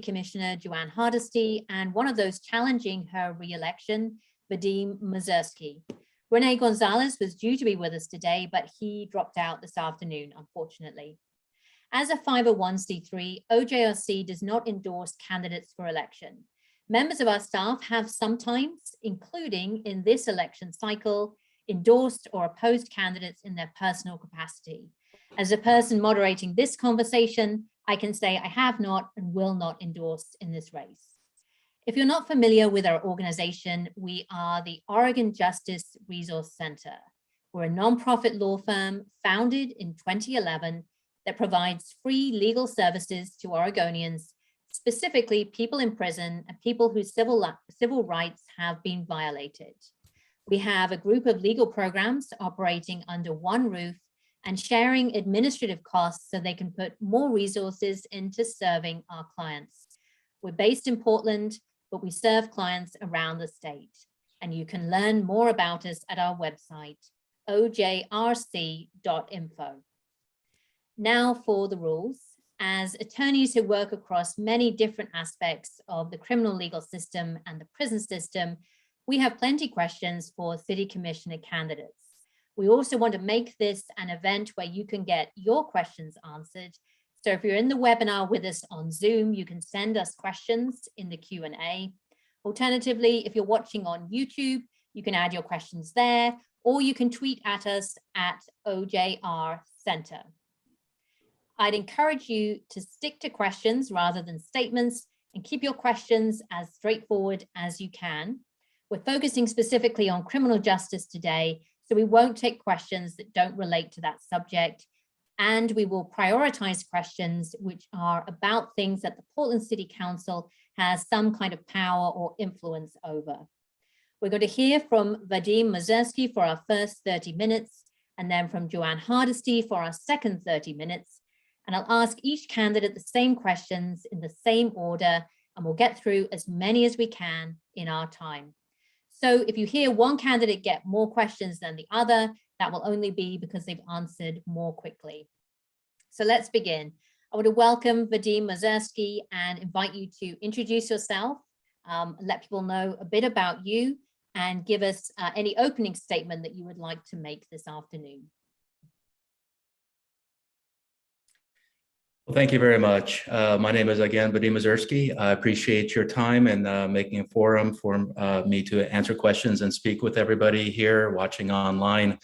Commissioner Ann Hardesty and one of those challenging her re-election, Vadim Mazurski. Rene Gonzalez was due to be with us today, but he dropped out this afternoon, unfortunately. As a 501c3, OJRC does not endorse candidates for election. Members of our staff have sometimes, including in this election cycle, endorsed or opposed candidates in their personal capacity. As a person moderating this conversation, I can say I have not and will not endorse in this race. If you're not familiar with our organization, we are the Oregon Justice Resource Center. We're a nonprofit law firm founded in 2011 that provides free legal services to Oregonians, specifically people in prison and people whose civil rights have been violated. We have a group of legal programs operating under one roof and sharing administrative costs so they can put more resources into serving our clients. We're based in Portland, but we serve clients around the state. And you can learn more about us at our website, ojrc.info. Now for the rules. As attorneys who work across many different aspects of the criminal legal system and the prison system, we have plenty of questions for city commissioner candidates. We also want to make this an event where you can get your questions answered. So if you're in the webinar with us on Zoom, you can send us questions in the Q&A. Alternatively, if you're watching on YouTube, you can add your questions there, or you can tweet at us at OJR Center. I'd encourage you to stick to questions rather than statements and keep your questions as straightforward as you can. We're focusing specifically on criminal justice today, so we won't take questions that don't relate to that subject. And we will prioritize questions which are about things that the Portland City Council has some kind of power or influence over. We're going to hear from Vadim Mazurski for our first 30 minutes, and then from Ann Hardesty for our second 30 minutes. And I'll ask each candidate the same questions in the same order, and we'll get through as many as we can in our time. So if you hear one candidate get more questions than the other, that will only be because they've answered more quickly. So let's begin. I want to welcome Vadim Mazurski and invite you to introduce yourself, let people know a bit about you, and give us any opening statement that you would like to make this afternoon. Well, thank you very much. My name is, again, Vadim Mazurski. I appreciate your time and making a forum for me to answer questions and speak with everybody here watching online,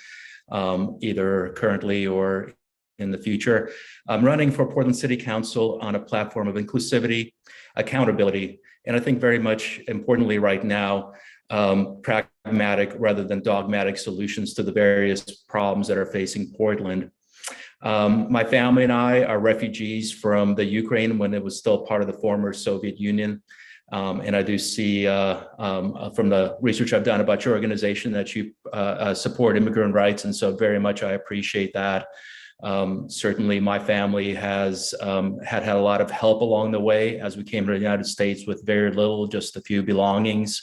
either currently or in the future. I'm running for Portland City Council on a platform of inclusivity, accountability, and I think very much importantly right now, pragmatic rather than dogmatic solutions to the various problems that are facing Portland. My family and I are refugees from the Ukraine when it was still part of the former Soviet Union. And I do see from the research I've done about your organization that you support immigrant rights. And so very much I appreciate that. Certainly my family has had a lot of help along the way as we came to the United States with very little, just a few belongings.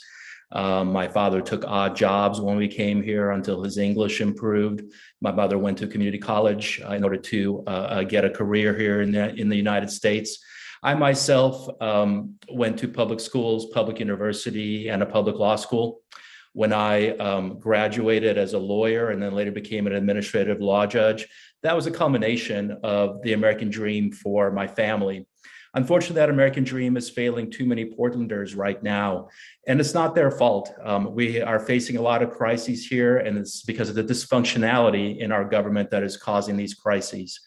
My father took odd jobs when we came here until his English improved. My mother went to community college in order to get a career here in the United States. I myself went to public schools, public university, and a public law school. When I graduated as a lawyer and then later became an administrative law judge, that was a culmination of the American dream for my family. Unfortunately, that American dream is failing too many Portlanders right now, and it's not their fault. We are facing a lot of crises here, and it's because of the dysfunctionality in our government that is causing these crises.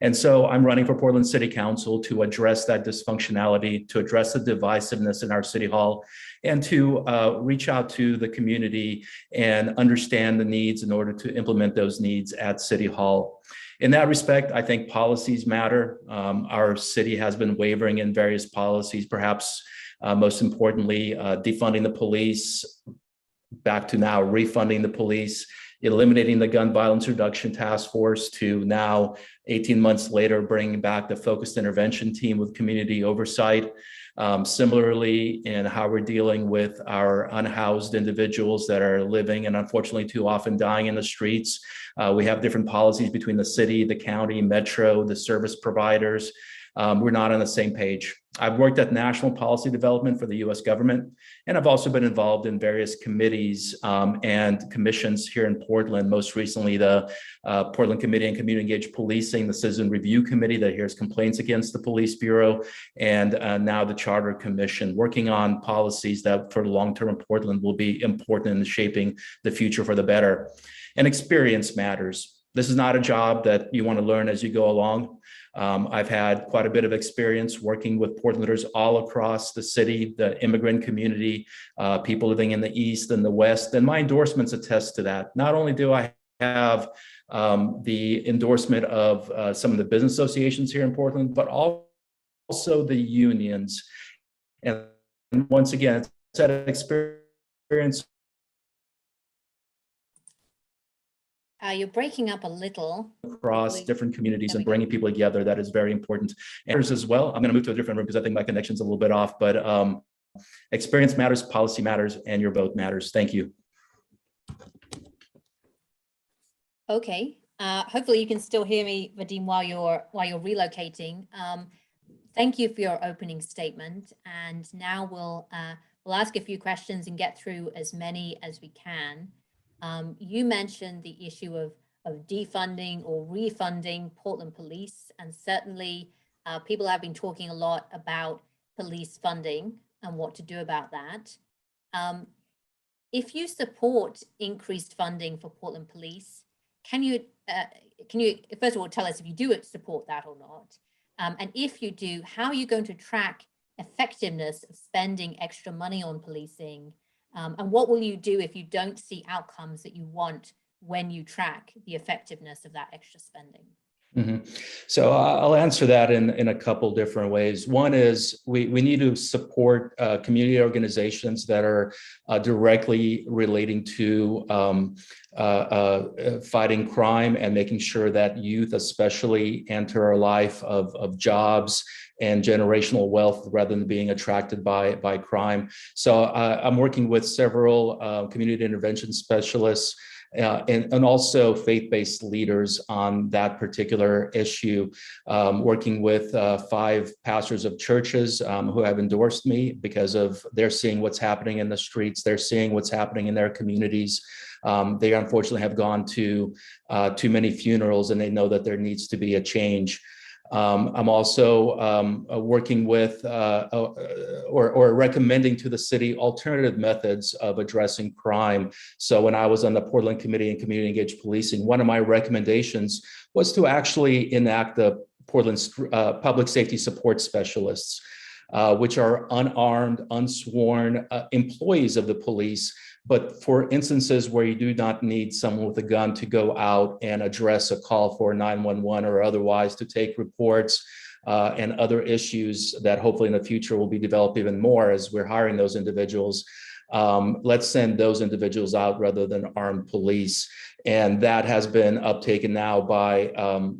And so I'm running for Portland City Council to address that dysfunctionality, to address the divisiveness in our city hall, and to reach out to the community and understand the needs in order to implement those needs at City Hall. In that respect, I think policies matter. Our city has been wavering in various policies, perhaps most importantly, defunding the police, back to now refunding the police, eliminating the gun violence reduction task force, to now 18 months later bringing back the focused intervention team with community oversight. Similarly, in how we're dealing with our unhoused individuals that are living and unfortunately too often dying in the streets. We have different policies between the city, the county, metro, the service providers. We're not on the same page. I've worked at national policy development for the US government, and I've also been involved in various committees and commissions here in Portland, most recently the Portland Committee on Community Engaged Policing, the Citizen Review Committee that hears complaints against the Police Bureau, and now the Charter Commission, working on policies that for the long term in Portland will be important in shaping the future for the better. And experience matters. This is not a job that you want to learn as you go along. I've had quite a bit of experience working with Portlanders all across the city, the immigrant community, people living in the East and the West, and my endorsements attest to that. Not only do I have the endorsement of some of the business associations here in Portland, but also the unions. And once again, it's that experience. You're breaking up a little. Across different communities and bringing people together, that is very important. And as well, I'm going to move to a different room because I think my connection's a little bit off, but experience matters, policy matters, and your vote matters. Thank you. Okay, hopefully you can still hear me, Vadim, while you're relocating. Thank you for your opening statement, and now we'll ask a few questions and get through as many as we can. You mentioned the issue of defunding or refunding Portland Police, and certainly people have been talking a lot about police funding and what to do about that. If you support increased funding for Portland Police, can you first of all tell us if you do support that or not? And if you do, how are you going to track effectiveness of spending extra money on policing? And what will you do if you don't see outcomes that you want when you track the effectiveness of that extra spending? Mm-hmm. So I'll answer that in a couple different ways. One is we need to support community organizations that are directly relating to fighting crime and making sure that youth especially enter a life of jobs and generational wealth rather than being attracted by crime. So I'm working with several community intervention specialists and also faith-based leaders on that particular issue, working with 5 pastors of churches who have endorsed me because of they're seeing what's happening in the streets, they're seeing what's happening in their communities. They unfortunately have gone to too many funerals, and they know that there needs to be a change. I'm also working with or recommending to the city alternative methods of addressing crime. So when I was on the Portland Committee on Community Engaged Policing, one of my recommendations was to actually enact the Portland Public Safety Support Specialists, which are unarmed, unsworn employees of the police. But for instances where you do not need someone with a gun to go out and address a call for 911 or otherwise to take reports and other issues that hopefully in the future will be developed even more as we're hiring those individuals, let's send those individuals out rather than armed police. And that has been uptaken now by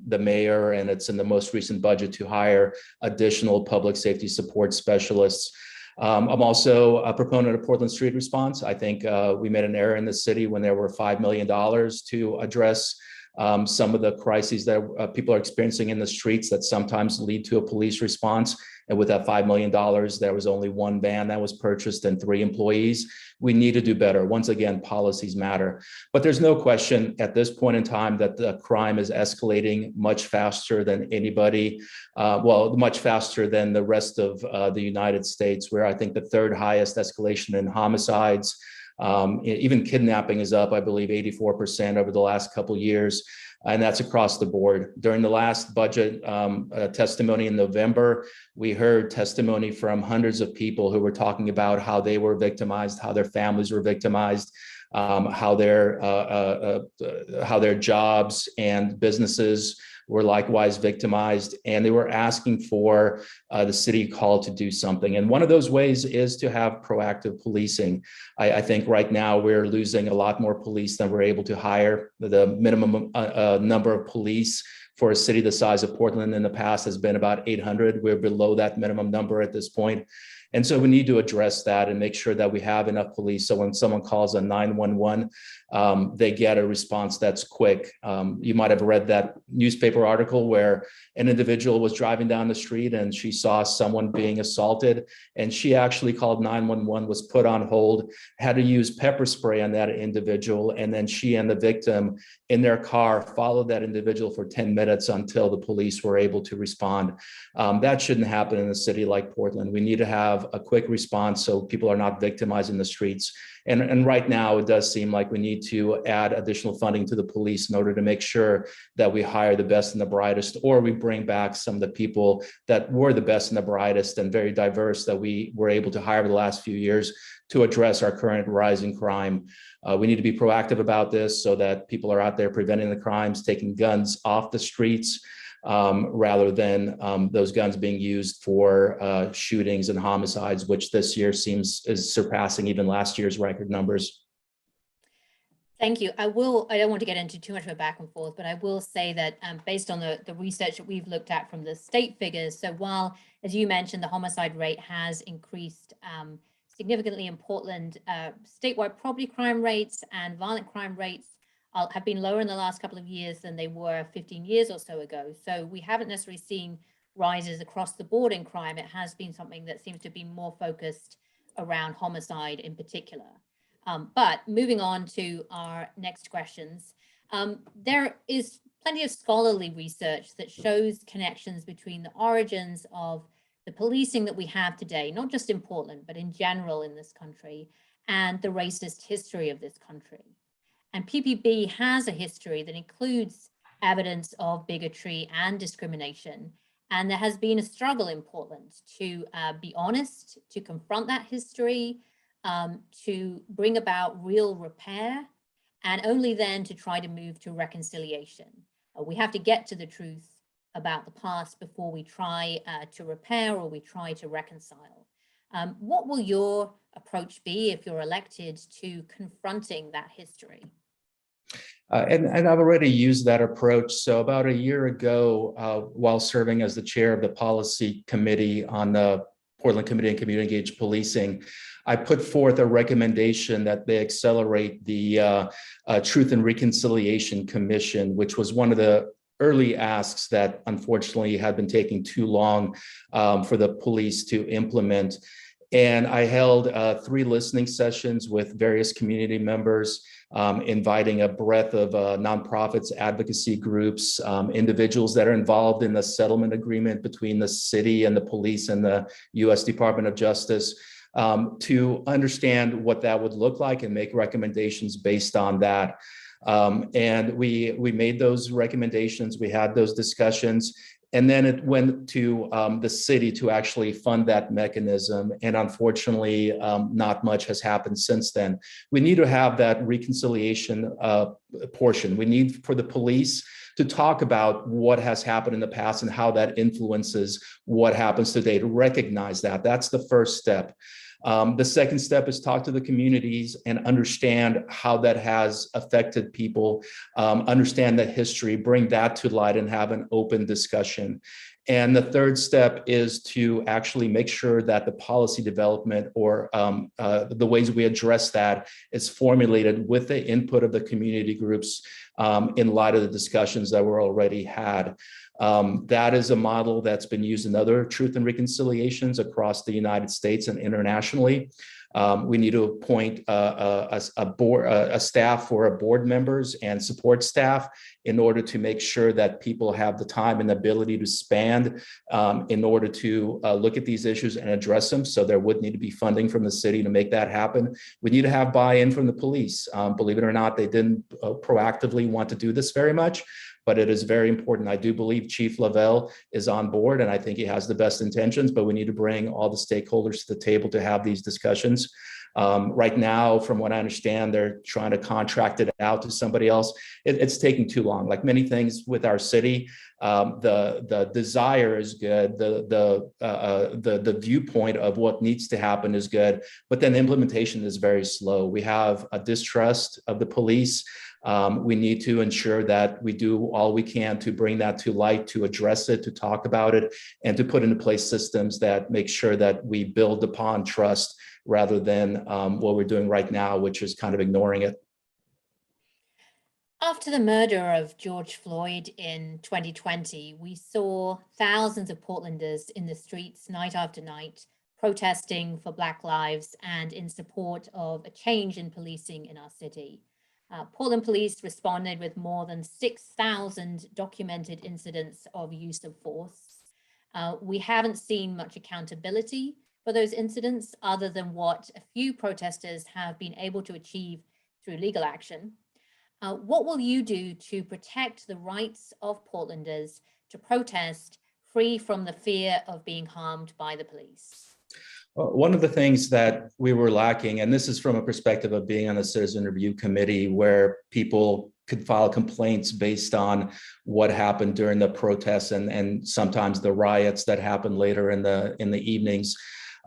the mayor, and it's in the most recent budget to hire additional public safety support specialists. I'm also a proponent of Portland Street Response. I think we made an error in the city when there were $5 million to address some of the crises that people are experiencing in the streets that sometimes lead to a police response. And with that $5 million, there was only 1 van that was purchased and 3 employees. We need to do better. Once again, policies matter. But there's no question at this point in time that the crime is escalating much faster than anybody, much faster than the rest of the United States, where I think the 3rd highest escalation in homicides. Even kidnapping is up, I believe, 84% over the last couple of years. And that's across the board. During the last budget testimony in November, we heard testimony from hundreds of people who were talking about how they were victimized, how their families were victimized, how their jobs and businesses were likewise victimized, and they were asking for the city hall to do something. And one of those ways is to have proactive policing. I think right now we're losing a lot more police than we're able to hire. The minimum number of police for a city the size of Portland in the past has been about 800. We're below that minimum number at this point. And so we need to address that and make sure that we have enough police. So when someone calls a 911, they get a response that's quick. You might have read that newspaper article where an individual was driving down the street and she saw someone being assaulted, and she actually called 911, was put on hold, had to use pepper spray on that individual, and then she and the victim in their car followed that individual for 10 minutes until the police were able to respond. That shouldn't happen in a city like Portland. We need to have a quick response so people are not victimized in the streets. And right now, it does seem like we need to add additional funding to the police in order to make sure that we hire the best and the brightest, or we bring back some of the people that were the best and the brightest and very diverse that we were able to hire the last few years to address our current rising crime. We need to be proactive about this so that people are out there preventing the crimes, taking guns off the streets, rather than those guns being used for shootings and homicides, which this year is surpassing even last year's record numbers. Thank you. I don't want to get into too much of a back and forth, but I will say that based on the research that we've looked at from the state figures, so while, as you mentioned, the homicide rate has increased significantly in Portland, statewide property crime rates and violent crime rates have been lower in the last couple of years than they were 15 years or so ago. So we haven't necessarily seen rises across the board in crime. It has been something that seems to be more focused around homicide in particular. But moving on to our next questions, there is plenty of scholarly research that shows connections between the origins of the policing that we have today, not just in Portland, but in general in this country, and the racist history of this country. And PPB has a history that includes evidence of bigotry and discrimination. And there has been a struggle in Portland to be honest, to confront that history, to bring about real repair, and only then to try to move to reconciliation. We have to get to the truth about the past before we try to repair or we try to reconcile. What will your approach be if you're elected to confronting that history? And I've already used that approach. So about a year ago, while serving as the chair of the policy committee on the Portland Committee on Community Engaged Policing, I put forth a recommendation that they accelerate the Truth and Reconciliation Commission, which was one of the early asks that unfortunately had been taking too long for the police to implement. And I held 3 listening sessions with various community members, inviting a breadth of nonprofits, advocacy groups, individuals that are involved in the settlement agreement between the city and the police and the U.S. Department of Justice, to understand what that would look like and make recommendations based on that. And we made those recommendations, we had those discussions, and then it went to the city to actually fund that mechanism. And unfortunately, not much has happened since then. We need to have that reconciliation portion. We need for the police to talk about what has happened in the past and how that influences what happens today, to recognize that. That's the first step. The second step is talk to the communities and understand how that has affected people, understand the history, bring that to light and have an open discussion. And the third step is to actually make sure that the policy development or the ways we address that is formulated with the input of the community groups in light of the discussions that were already had. That is a model that's been used in other truth and reconciliations across the United States and internationally. We need to appoint a staff for board members and support staff in order to make sure that people have the time and ability to span in order to look at these issues and address them. So there would need to be funding from the city to make that happen. We need to have buy-in from the police. Believe it or not, they didn't proactively want to do this very much, but it is very important. I do believe Chief Lavelle is on board, and I think he has the best intentions, but we need to bring all the stakeholders to the table to have these discussions. Right now, from what I understand, they're trying to contract it out to somebody else. It's taking too long. Like many things with our city, the desire is good, the viewpoint of what needs to happen is good, but then the implementation is very slow. We have a distrust of the police. We need to ensure that we do all we can to bring that to light, to address it, to talk about it, and to put into place systems that make sure that we build upon trust rather than what we're doing right now, which is kind of ignoring it. After the murder of George Floyd in 2020, we saw thousands of Portlanders in the streets night after night, protesting for Black lives and in support of a change in policing in our city. Portland police responded with more than 6,000 documented incidents of use of force. We haven't seen much accountability for those incidents other than what a few protesters have been able to achieve through legal action. What will you do to protect the rights of Portlanders to protest free from the fear of being harmed by the police? One of the things that we were lacking, and this is from a perspective of being on the Citizen Review Committee, where people could file complaints based on what happened during the protests and sometimes the riots that happened later in the evenings.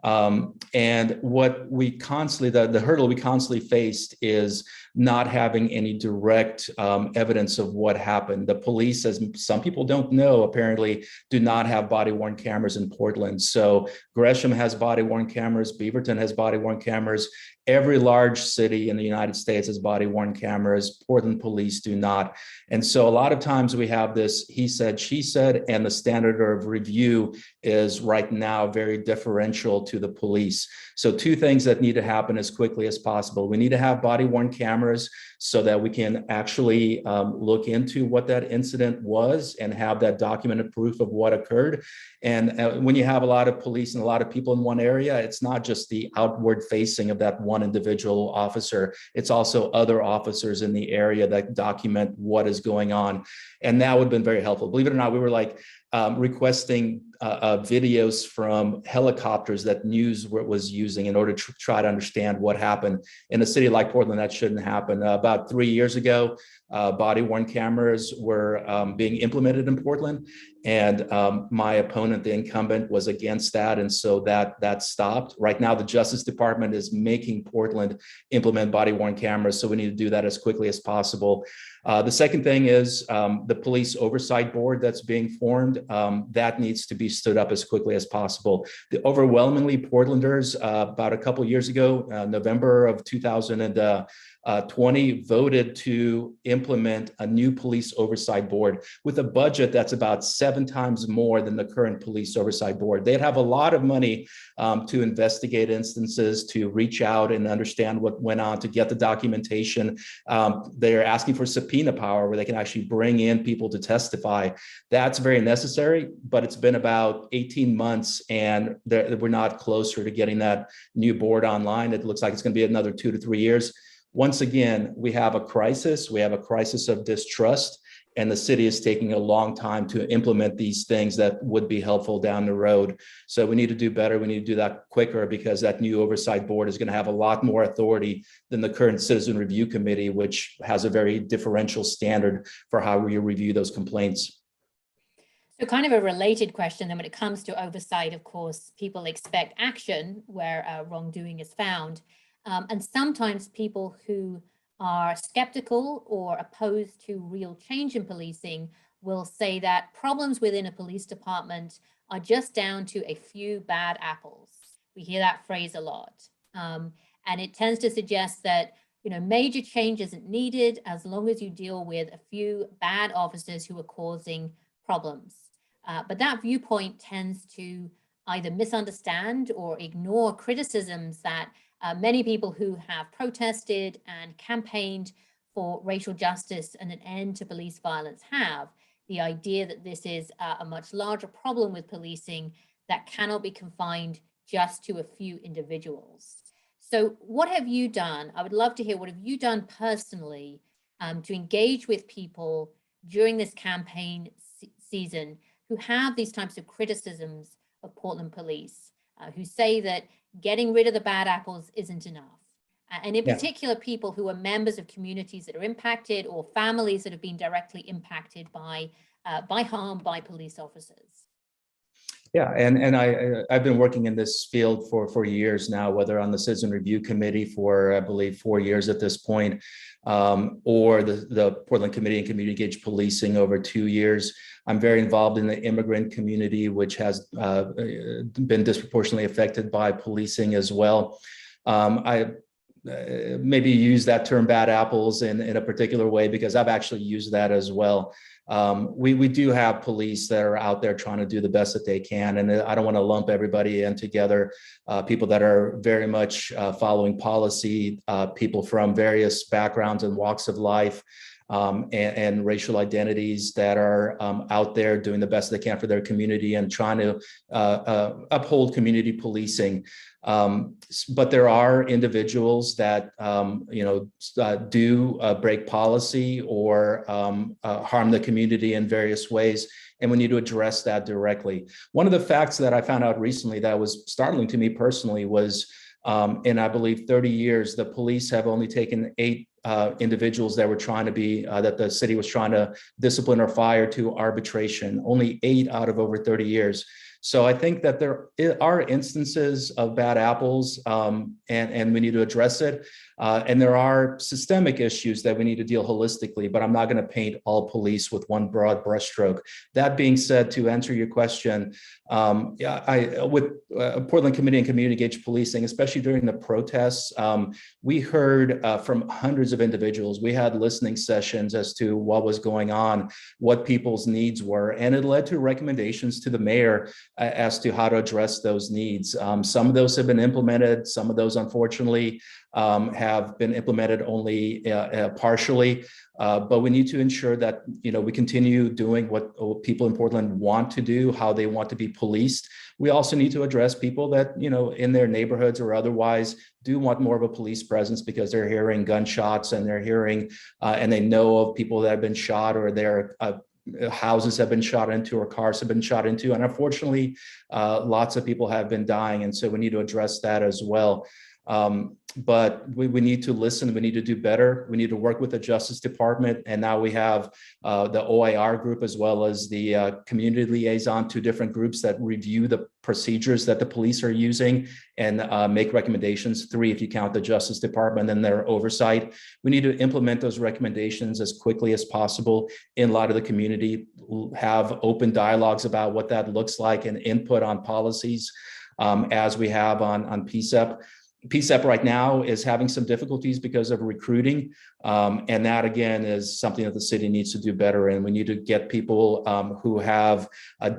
And what we constantly, the hurdle we constantly faced is not having any direct evidence of what happened. The police, as some people don't know, apparently do not have body-worn cameras in Portland. So Gresham has body-worn cameras, Beaverton has body-worn cameras. Every large city in the United States has body-worn cameras. Portland police do not. And so a lot of times we have this he said, she said, and the standard of review is right now very differential to the police. So two things that need to happen as quickly as possible. We need to have body-worn cameras so that we can actually look into what that incident was and have that documented proof of what occurred. And when you have a lot of police and a lot of people in one area, it's not just the outward facing of that one individual officer. It's also other officers in the area that document what is going on. And that would have been very helpful. Believe it or not, we were like requesting videos from helicopters that news was using in order to try to understand what happened. In a city like Portland, that shouldn't happen. About 3 years ago, body-worn cameras were being implemented in Portland, and my opponent, the incumbent, was against that, and so that stopped. Right now, the Justice Department is making Portland implement body-worn cameras, so we need to do that as quickly as possible. The second thing is the police oversight board that's being formed. That needs to be stood up as quickly as possible. The overwhelmingly Portlanders about a couple of years ago, November of 2020, voted to implement a new police oversight board with a budget that's about 7 times more than the current police oversight board. They'd have a lot of money to investigate instances, to reach out and understand what went on, to get the documentation. They're asking for subpoena power where they can actually bring in people to testify. That's very necessary, but it's been about 18 months and we're not closer to getting that new board online. It looks like it's going to be another 2 to 3 years. Once again, we have a crisis. We have a crisis of distrust, and the city is taking a long time to implement these things that would be helpful down the road. So we need to do better. We need to do that quicker because that new oversight board is going to have a lot more authority than the current Citizen Review Committee, which has a very differential standard for how we review those complaints. So kind of a related question, then when it comes to oversight, of course, people expect action where wrongdoing is found. And sometimes people who are skeptical or opposed to real change in policing will say that problems within a police department are just down to a few bad apples. We hear that phrase a lot. And it tends to suggest that major change isn't needed as long as you deal with a few bad officers who are causing problems. But that viewpoint tends to either misunderstand or ignore criticisms that many people who have protested and campaigned for racial justice and an end to police violence have. The idea that this is a much larger problem with policing that cannot be confined just to a few individuals. So what have you done? I would love to hear, what have you done personally to engage with people during this campaign season who have these types of criticisms of Portland police, who say that getting rid of the bad apples isn't enough? And in particular, people who are members of communities that are impacted or families that have been directly impacted by harm by police officers. Yeah, and I've been working in this field for years now, whether on the Citizen Review Committee for, I believe, 4 years at this point, or the Portland Committee on Community Engaged Policing over 2 years. I'm very involved in the immigrant community, which has been disproportionately affected by policing as well. I maybe use that term bad apples in a particular way because I've actually used that as well. We do have police that are out there trying to do the best that they can. And I don't want to lump everybody in together, people that are very much following policy, people from various backgrounds and walks of life, and racial identities that are out there doing the best they can for their community and trying to uphold community policing. But there are individuals that do break policy or harm the community in various ways, and we need to address that directly. One of the facts that I found out recently that was startling to me personally was in, I believe, 30 years, the police have only taken 8 individuals that were trying to be, that the city was trying to discipline or fire to arbitration, only 8 out of over 30 years. So I think that there are instances of bad apples, and we need to address it. And there are systemic issues that we need to deal holistically, but I'm not going to paint all police with one broad brushstroke. That being said, to answer your question, with Portland Committee on Community Engaged Policing, especially during the protests, we heard from hundreds of individuals. We had listening sessions as to what was going on, what people's needs were, and it led to recommendations to the mayor as to how to address those needs. Some of those have been implemented. Some of those, unfortunately, have been implemented only partially. But we need to ensure that we continue doing what people in Portland want to do, how they want to be policed. We also need to address people that in their neighborhoods or otherwise do want more of a police presence because they're hearing gunshots and they're hearing and they know of people that have been shot, or their houses have been shot into, or cars have been shot into, and unfortunately lots of people have been dying, and so we need to address that as well. But we need to listen. We need to do better. We need to work with the Justice Department. And now we have the OIR group as well as the community liaison, 2 different groups that review the procedures that the police are using and make recommendations, 3 if you count the Justice Department and their oversight. We need to implement those recommendations as quickly as possible in light of the community, have open dialogues about what that looks like and input on policies as we have on PSEP. PSEP right now is having some difficulties because of recruiting. And that, again, is something that the city needs to do better. And we need to get people who have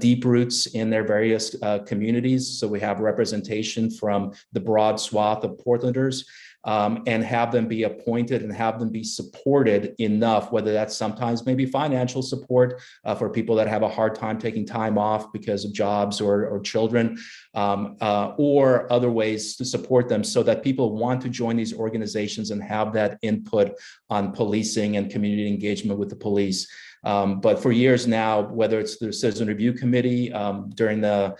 deep roots in their various communities. So we have representation from the broad swath of Portlanders, and have them be appointed and have them be supported enough, whether that's sometimes maybe financial support for people that have a hard time taking time off because of jobs or children, or other ways to support them so that people want to join these organizations and have that input on policing and community engagement with the police. But for years now, whether it's the Citizen Review Committee, during the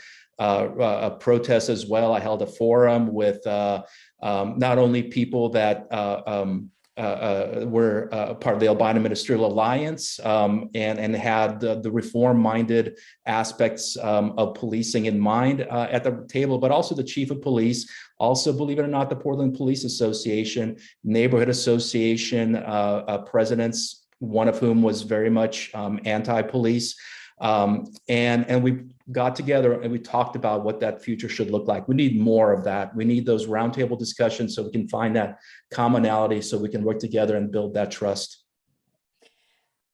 protests as well, I held a forum with not only people that were part of the Albino Ministerial Alliance, and had the reform-minded aspects of policing in mind at the table, but also the chief of police, also, believe it or not, the Portland Police Association, Neighborhood Association presidents, one of whom was very much anti-police. And we got together and we talked about what that future should look like. We need more of that. We need those roundtable discussions so we can find that commonality, so we can work together and build that trust.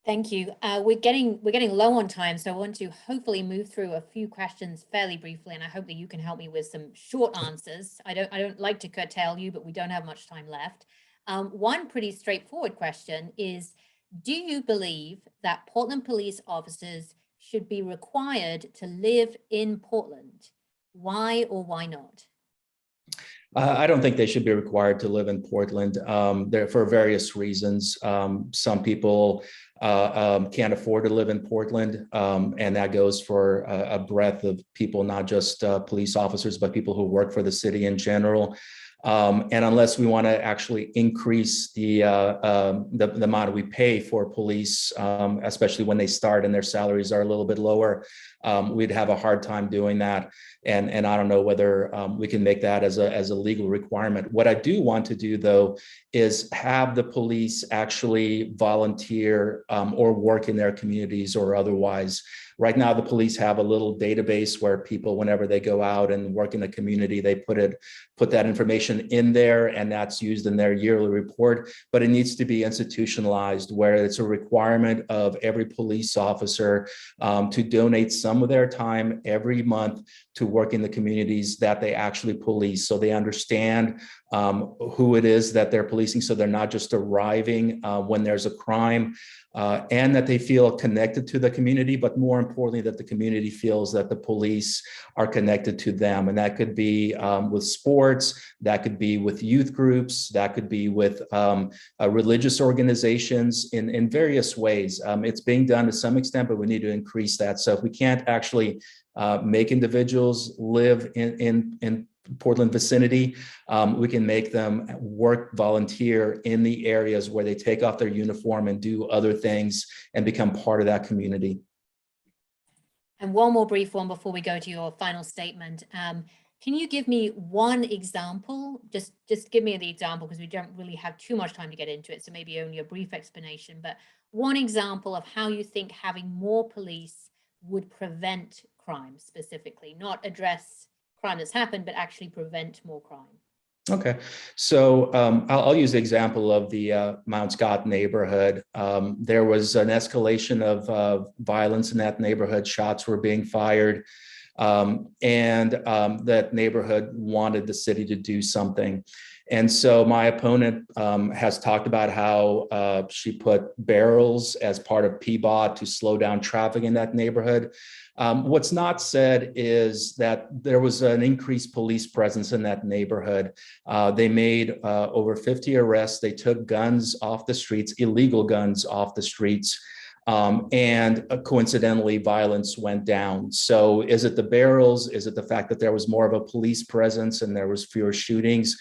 Thank you. We're getting low on time, so I want to hopefully move through a few questions fairly briefly, and I hope that you can help me with some short answers. I don't like to curtail you, but we don't have much time left. One pretty straightforward question is, do you believe that Portland police officers should be required to live in Portland? Why or why not? I don't think they should be required to live in Portland. There for various reasons. Some people can't afford to live in Portland, and that goes for a breadth of people, not just police officers, but people who work for the city in general. And unless we want to actually increase the amount we pay for police, especially when they start and their salaries are a little bit lower, we'd have a hard time doing that. And I don't know whether we can make that as a legal requirement. What I do want to do, though, is have the police actually volunteer or work in their communities or otherwise. Right now, the police have a little database where people, whenever they go out and work in the community, they put that information in there, and that's used in their yearly report. But it needs to be institutionalized, where it's a requirement of every police officer to donate some of their time every month to work in the communities that they actually police, so they understand who it is that they're policing, so they're not just arriving when there's a crime. And that they feel connected to the community, but more importantly, that the community feels that the police are connected to them. And that could be with sports, that could be with youth groups, that could be with religious organizations in various ways. It's being done to some extent, but we need to increase that. So if we can't actually make individuals live in Portland vicinity, we can make them work, volunteer in the areas where they take off their uniform and do other things and become part of that community. And one more brief one before we go to your final statement. Can you give me one example? Just give me the example, because we don't really have too much time to get into it. So maybe only a brief explanation, but one example of how you think having more police would prevent crime specifically, not address crime that's happened, but actually prevent more crime. Okay, so I'll use the example of the Mount Scott neighborhood. There was an escalation of violence in that neighborhood. Shots were being fired, and that neighborhood wanted the city to do something. And so my opponent has talked about how she put barrels as part of PBOT to slow down traffic in that neighborhood. What's not said is that there was an increased police presence in that neighborhood. They made over 50 arrests. They took guns off the streets, illegal guns off the streets. And coincidentally, violence went down. So is it the barrels? Is it the fact that there was more of a police presence and there was fewer shootings?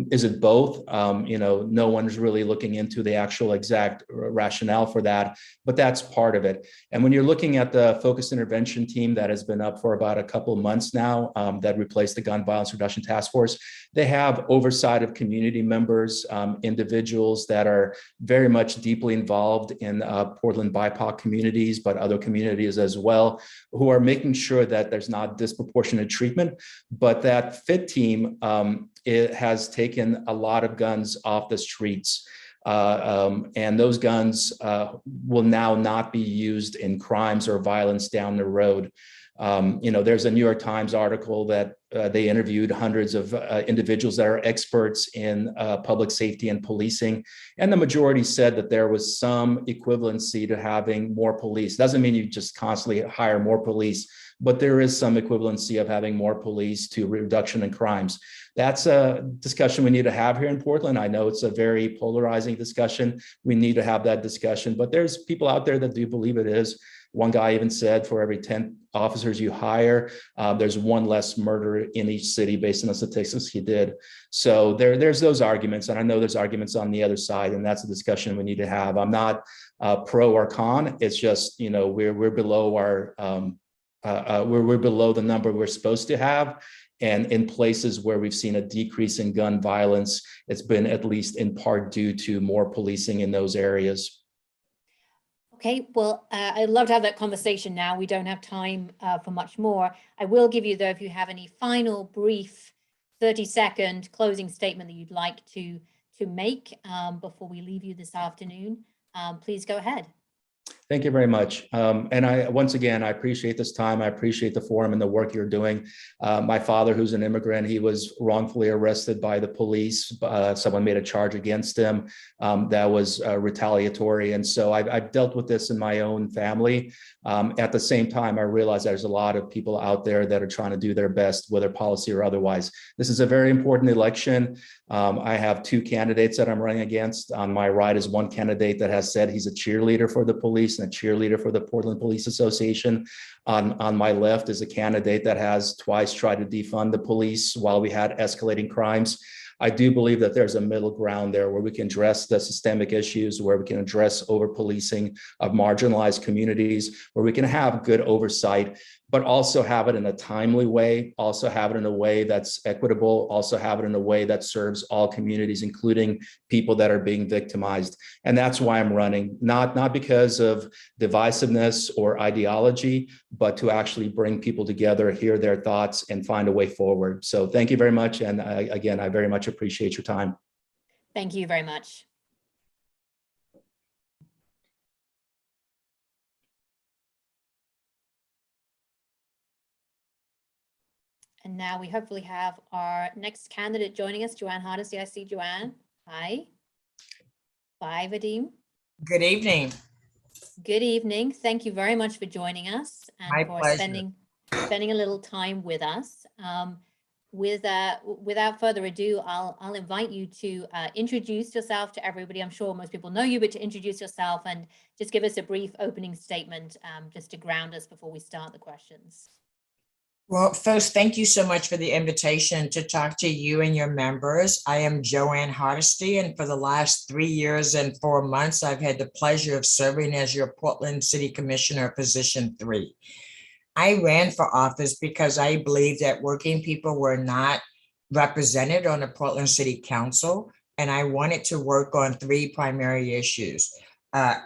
Is it both? No one's really looking into the actual exact rationale for that, but that's part of it. And when you're looking at the focused intervention team that has been up for about a couple of months now, that replaced the Gun Violence Reduction Task Force, they have oversight of community members, individuals that are very much deeply involved in Portland BIPOC communities, but other communities as well, who are making sure that there's not disproportionate treatment, but that FIT team it has taken a lot of guns off the streets. And those guns will now not be used in crimes or violence down the road. There's a New York Times article that they interviewed hundreds of individuals that are experts in public safety and policing. And the majority said that there was some equivalency to having more police. Doesn't mean you just constantly hire more police, but there is some equivalency of having more police to reduction in crimes. That's a discussion we need to have here in Portland. I know it's a very polarizing discussion. We need to have that discussion, but there's people out there that do believe it is. One guy even said for every 10 officers you hire, there's one less murder in each city based on the statistics he did. So there's those arguments, and I know there's arguments on the other side, and that's a discussion we need to have. I'm not pro or con. It's just, we're below our we're below the number we're supposed to have. And in places where we've seen a decrease in gun violence, it's been at least in part due to more policing in those areas. Okay, well, I'd love to have that conversation now. We don't have time for much more. I will give you, though, if you have any final brief 30-second closing statement that you'd like to make before we leave you this afternoon, please go ahead. Thank you very much. And once again, I appreciate this time. I appreciate the forum and the work you're doing. My father, who's an immigrant, he was wrongfully arrested by the police. Someone made a charge against him that was retaliatory. And so I've dealt with this in my own family. At the same time, I realize there's a lot of people out there that are trying to do their best, whether policy or otherwise. This is a very important election. I have two candidates that I'm running against. On my right is one candidate that has said he's a cheerleader for the police and a cheerleader for the Portland Police Association. On my left is a candidate that has twice tried to defund the police while we had escalating crimes. I do believe that there's a middle ground there where we can address the systemic issues, where we can address over-policing of marginalized communities, where we can have good oversight, but also have it in a timely way, also have it in a way that's equitable, also have it in a way that serves all communities, including people that are being victimized. And that's why I'm running, not because of divisiveness or ideology, but to actually bring people together, hear their thoughts, and find a way forward. So thank you very much. And again, I very much appreciate your time. Thank you very much. And now we hopefully have our next candidate joining us, Ann Hardesty. I see Joanne. Hi. Bye, Vadim. Good evening. Good evening. Thank you very much for joining us and My for pleasure. spending a little time with us. Without further ado, I'll invite you to introduce yourself to everybody. I'm sure most people know you, but to introduce yourself and just give us a brief opening statement, just to ground us before we start the questions. Well, first, thank you so much for the invitation to talk to you and your members. I am Ann Hardesty, and for the last 3 years and 4 months, I've had the pleasure of serving as your Portland City Commissioner, Position 3. I ran for office because I believe that working people were not represented on the Portland City Council, and I wanted to work on 3 primary issues: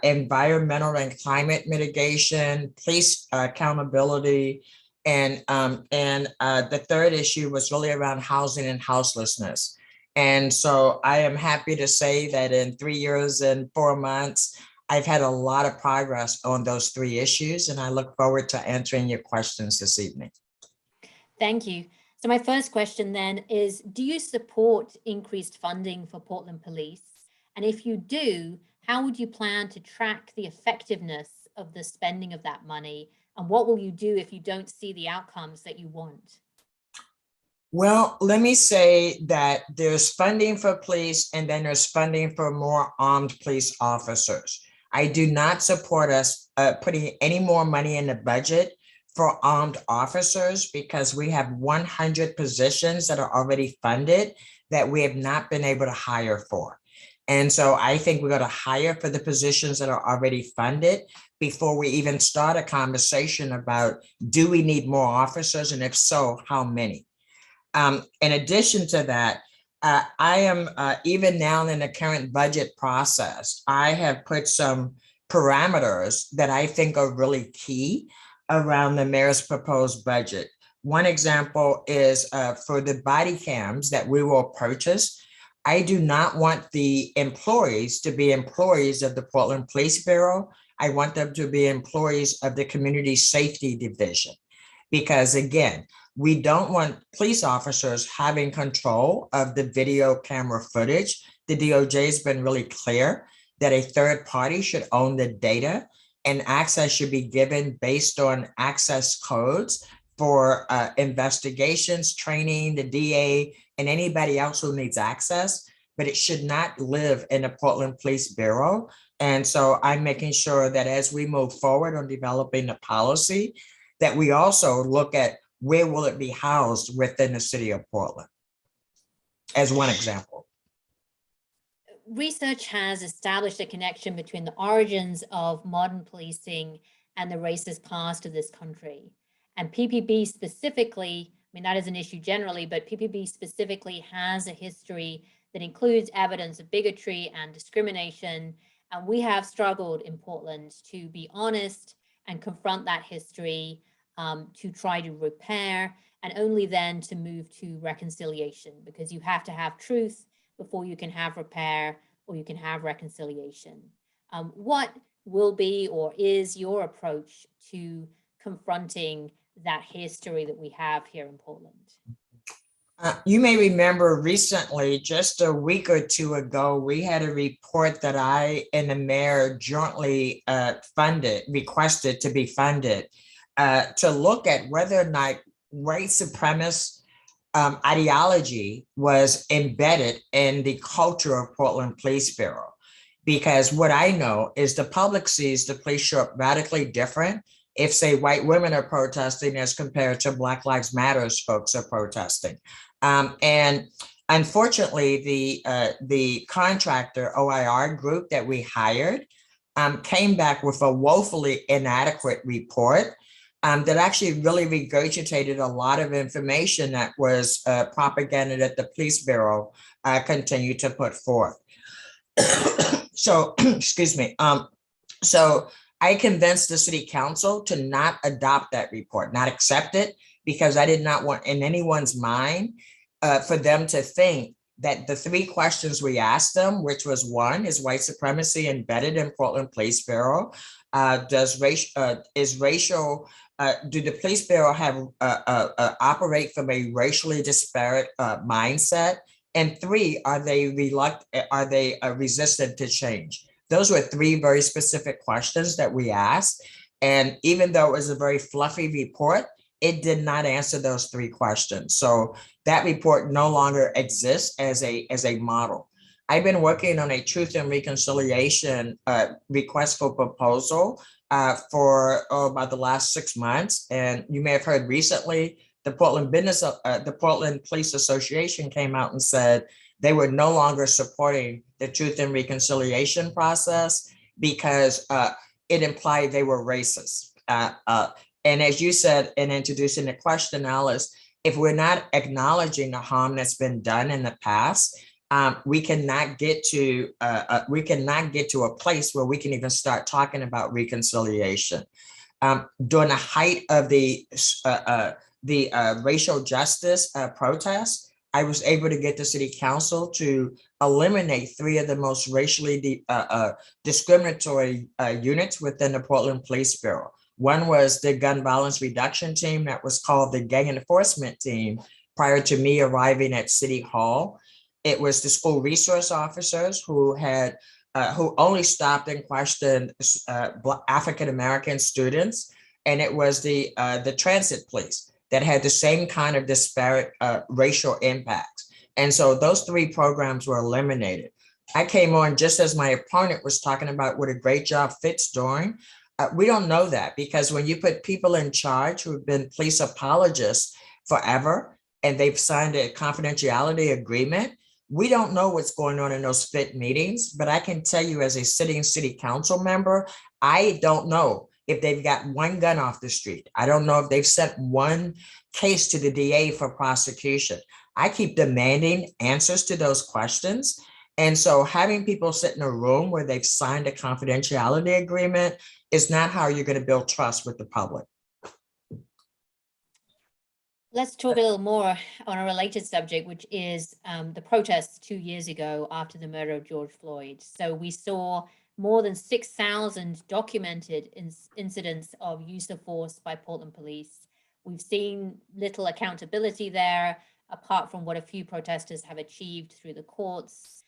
environmental and climate mitigation, police accountability, and the third issue was really around housing and houselessness. And so I am happy to say that in 3 years and 4 months, I've had a lot of progress on those 3 issues, and I look forward to answering your questions this evening. Thank you. So my first question then is, do you support increased funding for Portland Police? And if you do, how would you plan to track the effectiveness of the spending of that money? And what will you do if you don't see the outcomes that you want? Well, let me say that there's funding for police, and then there's funding for more armed police officers. I do not support us putting any more money in the budget for armed officers, because we have 100 positions that are already funded that we have not been able to hire for. And so I think we're going to hire for the positions that are already funded before we even start a conversation about, do we need more officers? And if so, how many? In addition to that, I am even now in the current budget process, I have put some parameters that I think are really key around the mayor's proposed budget. One example is for the body cams that we will purchase. I do not want the employees to be employees of the Portland Police Bureau. I want them to be employees of the Community Safety Division, because again, we don't want police officers having control of the video camera footage. The DOJ has been really clear that a third party should own the data, and access should be given based on access codes for investigations, training, the DA, and anybody else who needs access, but it should not live in the Portland Police Bureau. And so I'm making sure that as we move forward on developing the policy, that we also look at where will it be housed within the city of Portland, as one example. Research has established a connection between the origins of modern policing and the racist past of this country. And PPB specifically, I mean, that is an issue generally, but PPB specifically has a history that includes evidence of bigotry and discrimination. And we have struggled in Portland to be honest and confront that history, to try to repair, and only then to move to reconciliation, because you have to have truth before you can have repair or you can have reconciliation. What will be or is your approach to confronting that history that we have here in Portland? You may remember recently, just a week or 2 ago, we had a report that I and the mayor jointly requested to be funded to look at whether or not white supremacist ideology was embedded in the culture of Portland Police Bureau. Because what I know is the public sees the police show up radically different if, say, white women are protesting as compared to Black Lives Matter folks are protesting. And Unfortunately, the contractor OIR group that we hired came back with a woefully inadequate report that actually really regurgitated a lot of information that was propaganda that the police bureau continued to put forth. So, excuse me. So I convinced the city council to not adopt that report, not accept it, because I did not want in anyone's mind for them to think that the three questions we asked them, which was one, is white supremacy embedded in Portland Police Bureau? Is racial, do the police bureau have operate from a racially disparate mindset? And three, are they resistant to change? Those were three very specific questions that we asked. And even though it was a very fluffy report, it did not answer those three questions. So that report no longer exists as a model. I've been working on a Truth and Reconciliation request for proposal for about the last 6 months. And you may have heard recently, the Portland Police Association came out and said they were no longer supporting the Truth and Reconciliation process because it implied they were racist. And as you said in introducing the question, Alice, if we're not acknowledging the harm that's been done in the past, we cannot get to a place where we can even start talking about reconciliation. During the height of the racial justice protests, I was able to get the city council to eliminate three of the most racially discriminatory units within the Portland Police Bureau. One was the gun violence reduction team that was called the gang enforcement team prior to me arriving at City Hall. It was the school resource officers who only stopped and questioned African-American students. And it was the transit police that had the same kind of disparate racial impacts. And so those three programs were eliminated. I came on just as my opponent was talking about what a great job Fitt's doing. We don't know that, because when you put people in charge who have been police apologists forever and they've signed a confidentiality agreement, we don't know what's going on in those Fitt meetings. But I can tell you, as a sitting city council member, I don't know if they've got one gun off the street. I don't know if they've sent one case to the DA for prosecution. I keep demanding answers to those questions. And so having people sit in a room where they've signed a confidentiality agreement is not how you're going to build trust with the public. Let's talk a little more on a related subject, which is the protests 2 years ago after the murder of George Floyd. So we saw more than 6,000 documented incidents of use of force by Portland police. We've seen little accountability there, apart from what a few protesters have achieved through the courts.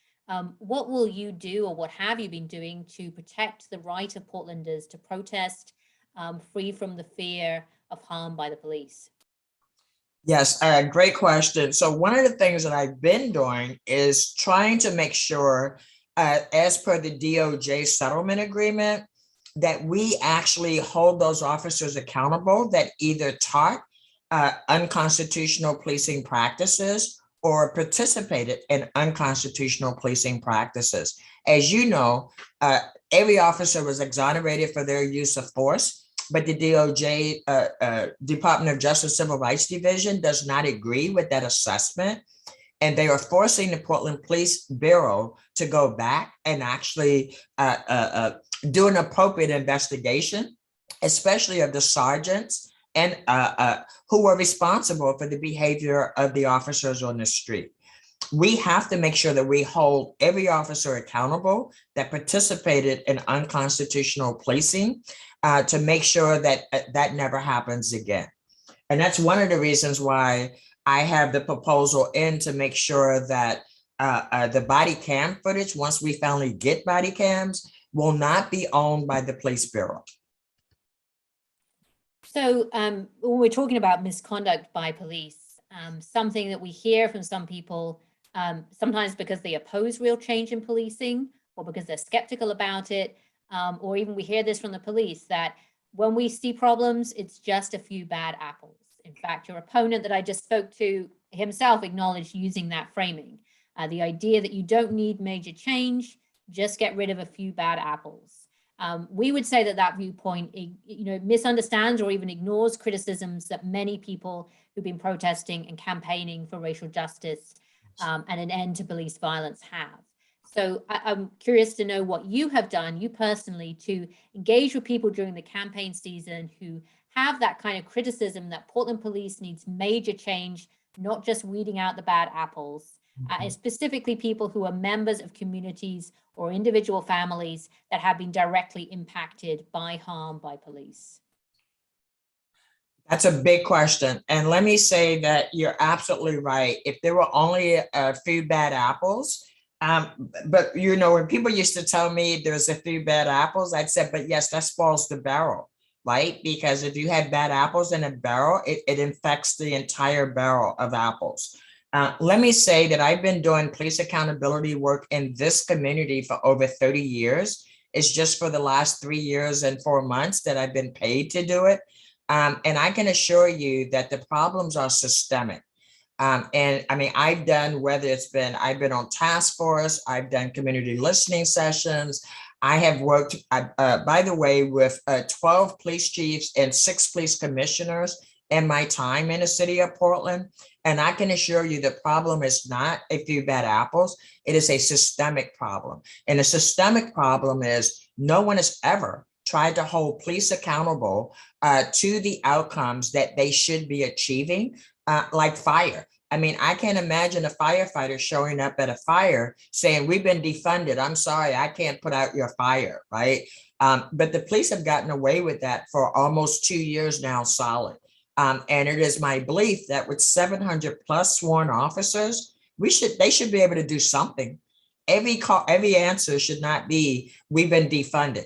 What will you do, or what have you been doing to protect the right of Portlanders to protest free from the fear of harm by the police? Yes, great question. So one of the things that I've been doing is trying to make sure, as per the DOJ settlement agreement, that we actually hold those officers accountable that either taught unconstitutional policing practices or participated in unconstitutional policing practices. As you know, every officer was exonerated for their use of force, but the DOJ, Department of Justice Civil Rights Division, does not agree with that assessment. And they are forcing the Portland Police Bureau to go back and actually do an appropriate investigation, especially of the sergeants and who were responsible for the behavior of the officers on the street. We have to make sure that we hold every officer accountable that participated in unconstitutional policing to make sure that that never happens again. And that's one of the reasons why I have the proposal in to make sure that the body cam footage, once we finally get body cams, will not be owned by the police bureau. So when we're talking about misconduct by police, something that we hear from some people, sometimes because they oppose real change in policing or because they're skeptical about it, or even we hear this from the police, that when we see problems, it's just a few bad apples. In fact, your opponent that I just spoke to himself acknowledged using that framing, the idea that you don't need major change, just get rid of a few bad apples. We would say that that viewpoint, misunderstands or even ignores criticisms that many people who've been protesting and campaigning for racial justice and an end to police violence have. So I'm curious to know what you have done, you personally, to engage with people during the campaign season who have that kind of criticism that Portland police needs major change, not just weeding out the bad apples, and specifically people who are members of communities or individual families that have been directly impacted by harm by police. That's a big question. And let me say that you're absolutely right. If there were only a few bad apples, but when people used to tell me there's a few bad apples, I'd say, but yes, that spoils the barrel, right? Because if you have bad apples in a barrel, it infects the entire barrel of apples. Let me say that I've been doing police accountability work in this community for over 30 years. It's just for the last 3 years and 4 months that I've been paid to do it. And I can assure you that the problems are systemic. And I mean, I've been on task force, I've done community listening sessions. I have worked, by the way, with 12 police chiefs and 6 police commissioners in my time in the city of Portland. And I can assure you the problem is not a few bad apples. It is a systemic problem. And the systemic problem is no one has ever tried to hold police accountable to the outcomes that they should be achieving, like fire. I mean, I can't imagine a firefighter showing up at a fire saying, we've been defunded. I'm sorry, I can't put out your fire, right? But the police have gotten away with that for almost 2 years now, solid. And it is my belief that with 700 plus sworn officers, they should be able to do something. Every answer should not be, we've been defunded.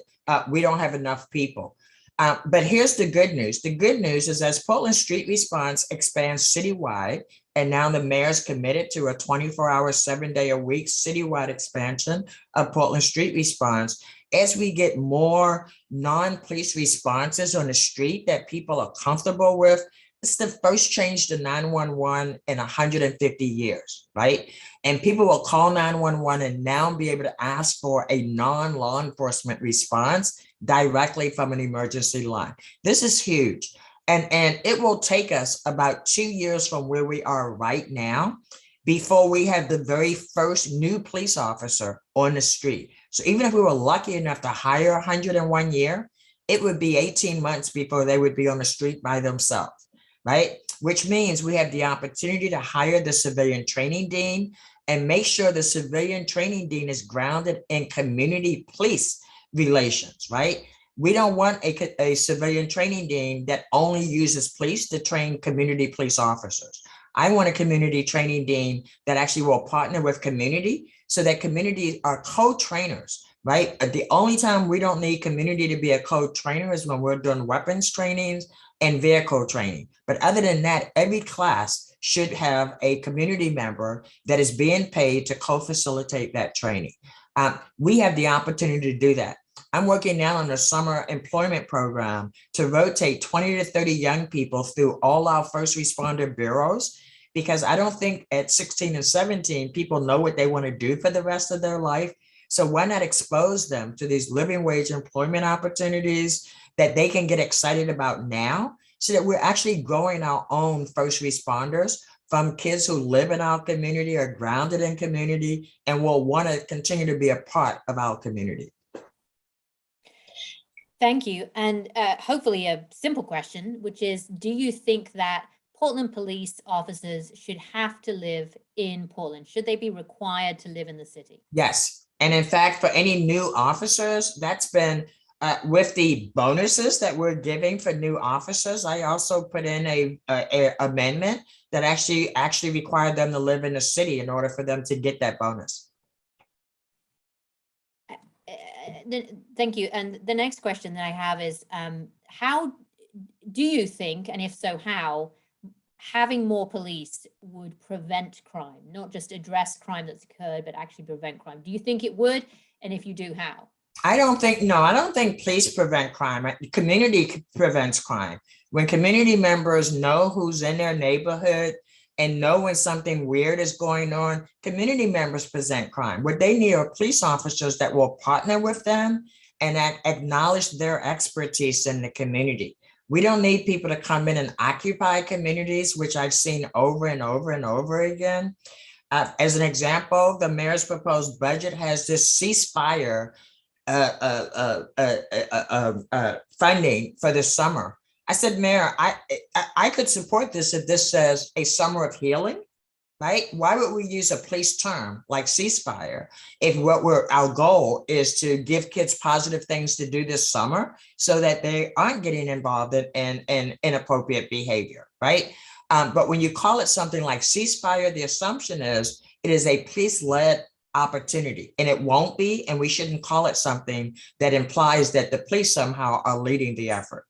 We don't have enough people. But here's the good news. The good news is as Portland Street Response expands citywide, and now the mayor's committed to a 24-hour, 7-day-a-week citywide expansion of Portland Street Response, as we get more non-police responses on the street that people are comfortable with, it's the first change to 911 in 150 years, right? And people will call 911 and now be able to ask for a non-law enforcement response directly from an emergency line. This is huge. And it will take us about 2 years from where we are right now before we have the very first new police officer on the street. So even if we were lucky enough to hire 100 in 1 year, it would be 18 months before they would be on the street by themselves, right? Which means we have the opportunity to hire the civilian training dean and make sure the civilian training dean is grounded in community police relations, right? We don't want a civilian training dean that only uses police to train community police officers. I want a community training dean that actually will partner with community so that communities are co-trainers, right? The only time we don't need community to be a co-trainer is when we're doing weapons trainings and vehicle training. But other than that, every class should have a community member that is being paid to co-facilitate that training. We have the opportunity to do that. I'm working now on a summer employment program to rotate 20 to 30 young people through all our first responder bureaus, because I don't think at 16 and 17, people know what they want to do for the rest of their life. So why not expose them to these living wage employment opportunities that they can get excited about now, so that we're actually growing our own first responders from kids who live in our community, are grounded in community, and will want to continue to be a part of our community. Thank you. And hopefully a simple question, which is, do you think that Portland police officers should have to live in Portland? Should they be required to live in the city? Yes. And in fact, for any new officers, that's been with the bonuses that we're giving for new officers. I also put in a amendment that actually required them to live in the city in order for them to get that bonus. Thank you. And the next question that I have is, how do you think, and if so, how, having more police would prevent crime, not just address crime that's occurred, but actually prevent crime? Do you think it would? And if you do, how? I don't think police prevent crime. Community prevents crime. When community members know who's in their neighborhood, and know when something weird is going on. Community members present crime. What they need are police officers that will partner with them and acknowledge their expertise in the community. We don't need people to come in and occupy communities, which I've seen over and over and over again. As an example, the mayor's proposed budget has this ceasefire funding for this summer. I said, Mayor, I could support this if this says a summer of healing, right? Why would we use a police term like ceasefire if our goal is to give kids positive things to do this summer so that they aren't getting involved in inappropriate behavior, right? But when you call it something like ceasefire, the assumption is it is a police-led opportunity, and it won't be, and we shouldn't call it something that implies that the police somehow are leading the effort.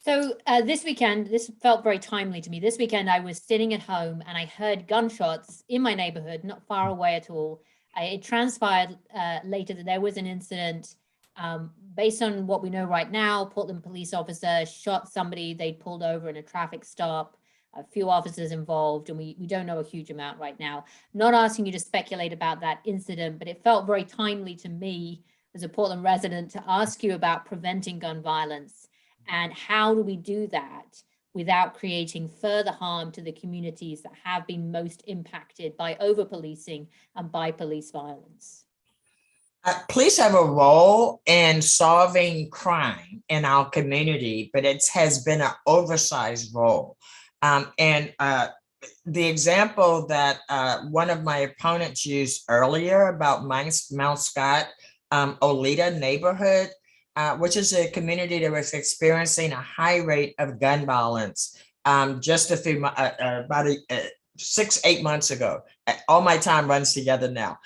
So this weekend, this felt very timely to me. This weekend, I was sitting at home and I heard gunshots in my neighborhood, not far away at all. It transpired later that there was an incident. Based on what we know right now, Portland police officer shot somebody they pulled over in a traffic stop. A few officers involved, and we don't know a huge amount right now. Not asking you to speculate about that incident, but it felt very timely to me as a Portland resident to ask you about preventing gun violence. And how do we do that without creating further harm to the communities that have been most impacted by over-policing and by police violence? Police have a role in solving crime in our community, but it has been an oversized role. The example that one of my opponents used earlier about Mount Scott, Oleta neighborhood, which is a community that was experiencing a high rate of gun violence just about 6-8 months ago. All my time runs together now.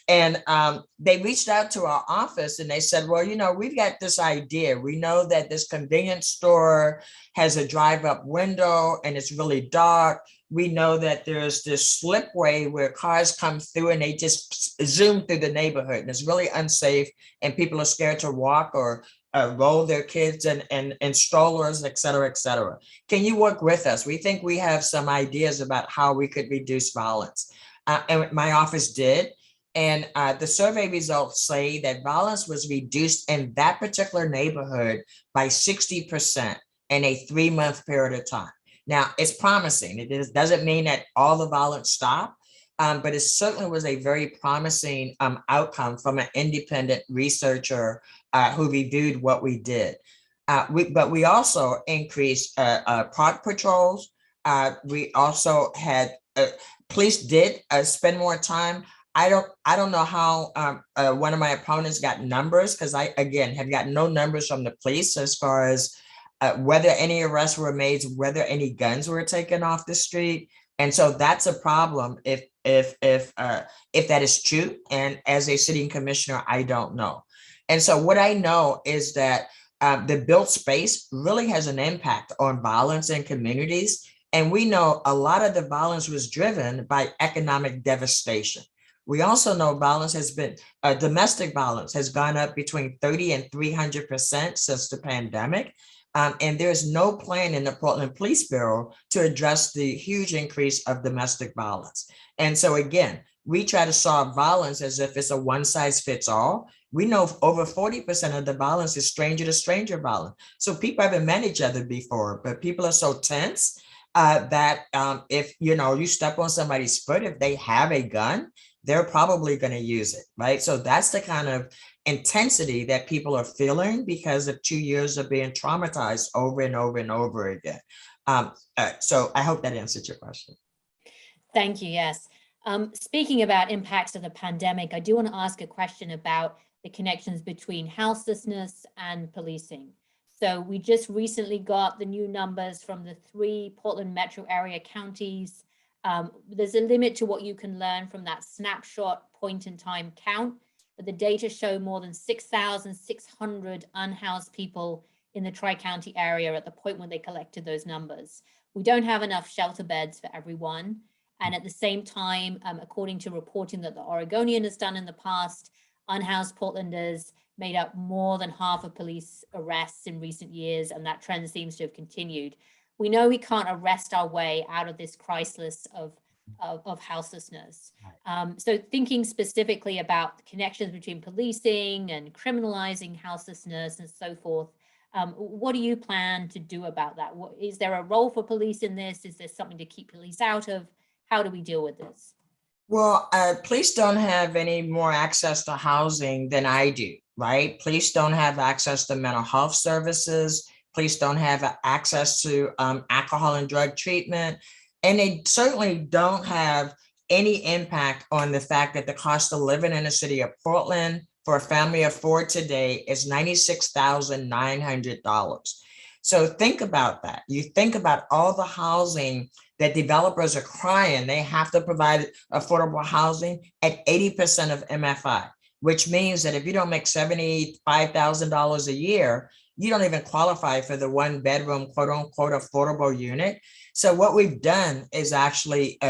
They reached out to our office and they said, well, we've got this idea. We know that this convenience store has a drive-up window and it's really dark. We know that there's this slipway where cars come through and they just zoom through the neighborhood, and it's really unsafe and people are scared to walk or roll their kids and strollers, et cetera, et cetera. Can you work with us? We think we have some ideas about how we could reduce violence. And my office did. And the survey results say that violence was reduced in that particular neighborhood by 60% in a 3-month period of time. Now, it's promising. It doesn't mean that all the violence stopped, but it certainly was a very promising outcome from an independent researcher who reviewed what we did. But we also increased park patrols. We also had police did spend more time. I don't know how one of my opponents got numbers, because I, again, have got no numbers from the police as far as whether any arrests were made, whether any guns were taken off the street. And so that's a problem if that is true. And as a sitting commissioner, I don't know. And so what I know is that the built space really has an impact on violence in communities. And we know a lot of the violence was driven by economic devastation. We also know violence has been, domestic violence has gone up between 30 and 300% since the pandemic. And there's no plan in the Portland Police Bureau to address the huge increase of domestic violence. And so again, we try to solve violence as if it's a one size fits all. We know over 40% of the violence is stranger to stranger violence. So people haven't met each other before, but people are so tense that if you step on somebody's foot, if they have a gun, they're probably going to use it, right? So that's the kind of intensity that people are feeling because of 2 years of being traumatized over and over and over again. So I hope that answered your question. Thank you. Yes. Speaking about impacts of the pandemic, I do want to ask a question about the connections between houselessness and policing. So we just recently got the new numbers from the 3 Portland metro area counties. There's a limit to what you can learn from that snapshot point in time count, but the data show more than 6,600 unhoused people in the Tri-County area at the point when they collected those numbers. We don't have enough shelter beds for everyone. And at the same time, according to reporting that the Oregonian has done in the past, unhoused Portlanders made up more than half of police arrests in recent years, and that trend seems to have continued. we know we can't arrest our way out of this crisis of houselessness. So thinking specifically about the connections between policing and criminalizing houselessness and so forth, what do you plan to do about that? Is there a role for police in this? Is there something to keep police out of? How do we deal with this? Well, police don't have any more access to housing than I do, right? Police don't have access to mental health services. Police don't have access to alcohol and drug treatment. And they certainly don't have any impact on the fact that the cost of living in the city of Portland for a family of four today is $96,900. So think about that. You think about all the housing that developers are crying they have to provide affordable housing at 80% of MFI, which means that if you don't make $75,000 a year, you don't even qualify for the one bedroom, quote unquote, affordable unit. So what we've done is actually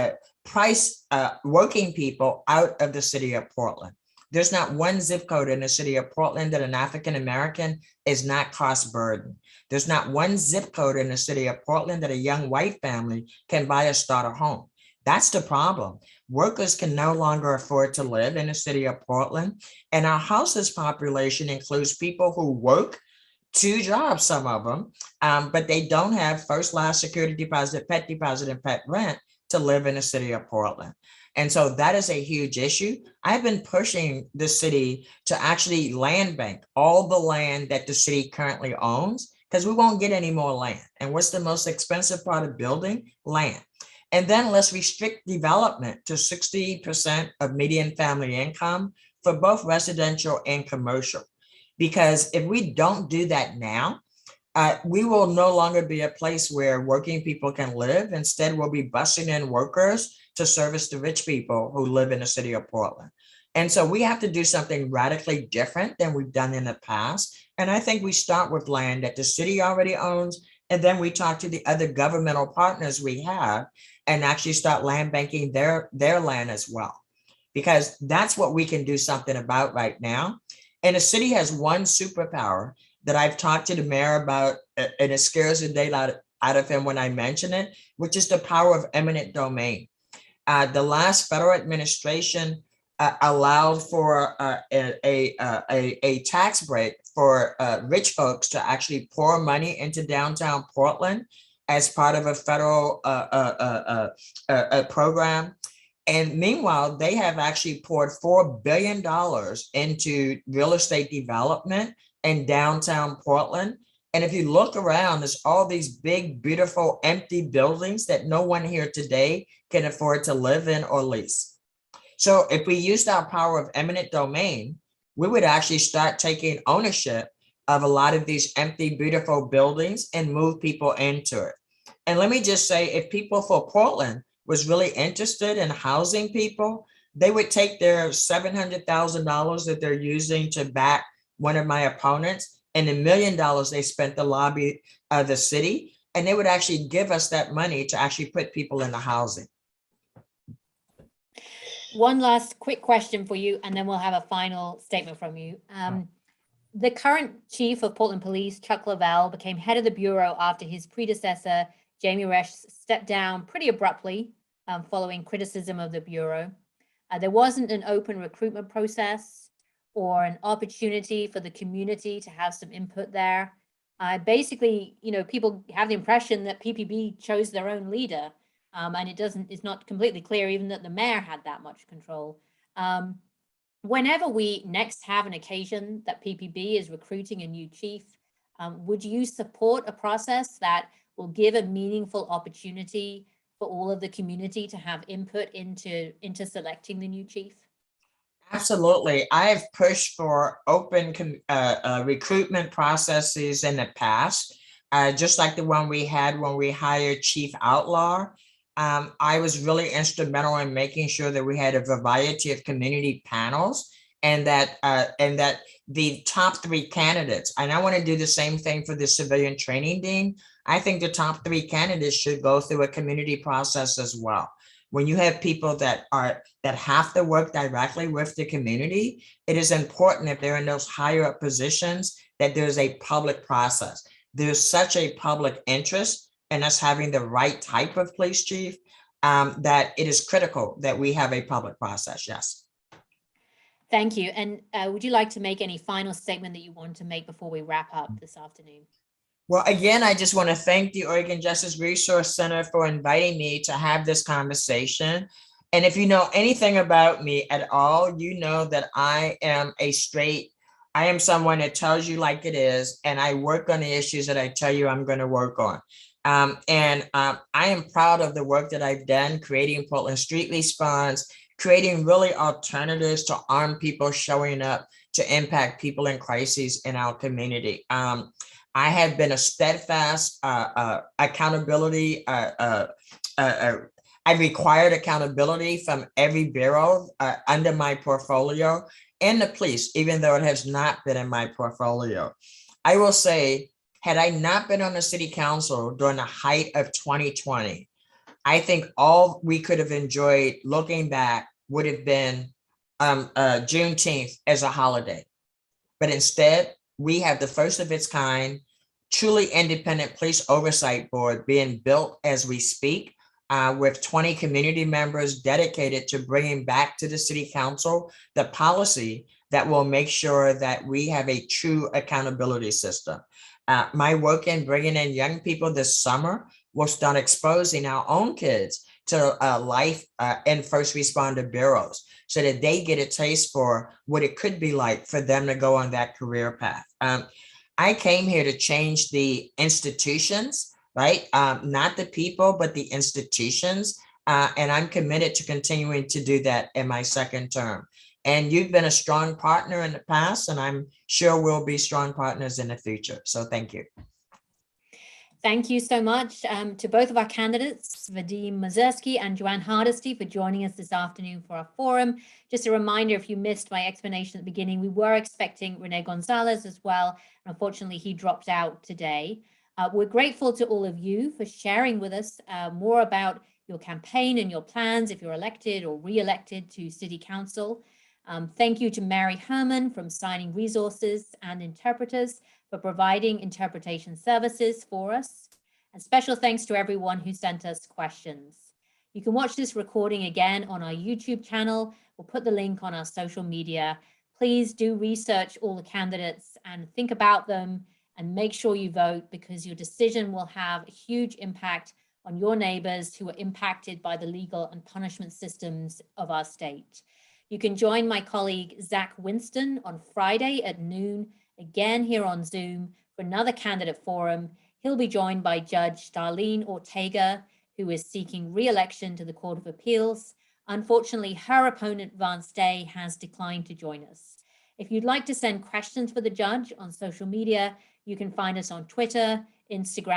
price working people out of the city of Portland. There's not one zip code in the city of Portland that an African-American is not cost burdened. There's not one zip code in the city of Portland that a young white family can buy a starter home. That's the problem. Workers can no longer afford to live in the city of Portland. And our houseless population includes people who work two jobs, some of them, but they don't have first, last, security deposit, pet deposit, and pet rent to live in the city of Portland. And so that is a huge issue. I've been pushing the city to actually land bank all the land that the city currently owns, because we won't get any more land. And what's the most expensive part of building? Land. And then let's restrict development to 60% of median family income for both residential and commercial. Because if we don't do that now, we will no longer be a place where working people can live. Instead, we'll be busing in workers to service the rich people who live in the city of Portland. And so we have to do something radically different than we've done in the past. And I think we start with land that the city already owns, and then we talk to the other governmental partners we have and actually start land banking their land as well. Because that's what we can do something about right now. And the city has one superpower that I've talked to the mayor about, and it scares the daylight out of him when I mention it, which is the power of eminent domain. The last federal administration allowed for a tax break for rich folks to actually pour money into downtown Portland as part of a federal program. And meanwhile, they have actually poured $4 billion into real estate development in downtown Portland. And if you look around, there's all these big, beautiful, empty buildings that no one here today can afford to live in or lease. So if we used our power of eminent domain, we would actually start taking ownership of a lot of these empty, beautiful buildings and move people into it. And let me just say, if people for Portland was really interested in housing people, they would take their $700,000 that they're using to back one of my opponents and $1 million they spent to lobby the city, and they would actually give us that money to actually put people into housing. One last quick question for you, and then we'll have a final statement from you. The current chief of Portland Police, Chuck Lavelle, became head of the bureau after his predecessor, Jamie Resch, stepped down pretty abruptly following criticism of the bureau. There wasn't an open recruitment process or an opportunity for the community to have some input there. Basically, people have the impression that PPB chose their own leader, and it's not completely clear even that the mayor had that much control. Whenever we next have an occasion that PPB is recruiting a new chief, would you support a process that will give a meaningful opportunity for all of the community to have input into selecting the new chief? Absolutely. I've pushed for open recruitment processes in the past, just like the one we had when we hired Chief Outlaw. I was really instrumental in making sure that we had a variety of community panels, and that the top 3 candidates, and I want to do the same thing for the civilian training dean. I think the top 3 candidates should go through a community process as well. When you have people that have to work directly with the community, it is important if they're in those higher up positions that there's a public process. There's such a public interest and us having the right type of police chief, that it is critical that we have a public process. Yes. Thank you. And would you like to make any final statement that you want to make before we wrap up this afternoon? Well, again, I just want to thank the Oregon Justice Resource Center for inviting me to have this conversation. And if you know anything about me at all, you know that I am someone that tells you like it is, and I work on the issues that I tell you I'm going to work on. I am proud of the work that I've done, creating Portland Street Response, creating really alternatives to armed people showing up to impact people in crises in our community. I have been a steadfast accountability. I required accountability from every bureau under my portfolio and the police, even though it has not been in my portfolio. I will say, had I not been on the city council during the height of 2020, I think all we could have enjoyed looking back would have been Juneteenth as a holiday. But instead, we have the first of its kind, truly independent police oversight board being built as we speak, with 20 community members dedicated to bringing back to the city council the policy that will make sure that we have a true accountability system. My work in bringing in young people this summer will start exposing our own kids to life in first responder bureaus so that they get a taste for what it could be like for them to go on that career path. I came here to change the institutions, right? Not the people, but the institutions. And I'm committed to continuing to do that in my second term. And you've been a strong partner in the past, and I'm sure we'll be strong partners in the future. So thank you. Thank you so much to both of our candidates, Vadim Mazurski and Ann Hardesty, for joining us this afternoon for our forum. Just a reminder, if you missed my explanation at the beginning, we were expecting Rene Gonzalez as well. Unfortunately, he dropped out today. We're grateful to all of you for sharing with us more about your campaign and your plans if you're elected or re-elected to City Council. Thank you to Mary Herman from Signing Resources and Interpreters for providing interpretation services for us. And special thanks to everyone who sent us questions. You can watch this recording again on our YouTube channel. We'll put the link on our social media. Please do research all the candidates and think about them and make sure you vote, because your decision will have a huge impact on your neighbors who are impacted by the legal and punishment systems of our state. You can join my colleague, Zach Winston, on Friday at noon, again here on Zoom, for another candidate forum. He'll be joined by Judge Darlene Ortega, who is seeking re-election to the Court of Appeals. Unfortunately, her opponent, Vance Day, has declined to join us. If you'd like to send questions for the judge on social media, you can find us on Twitter, Instagram,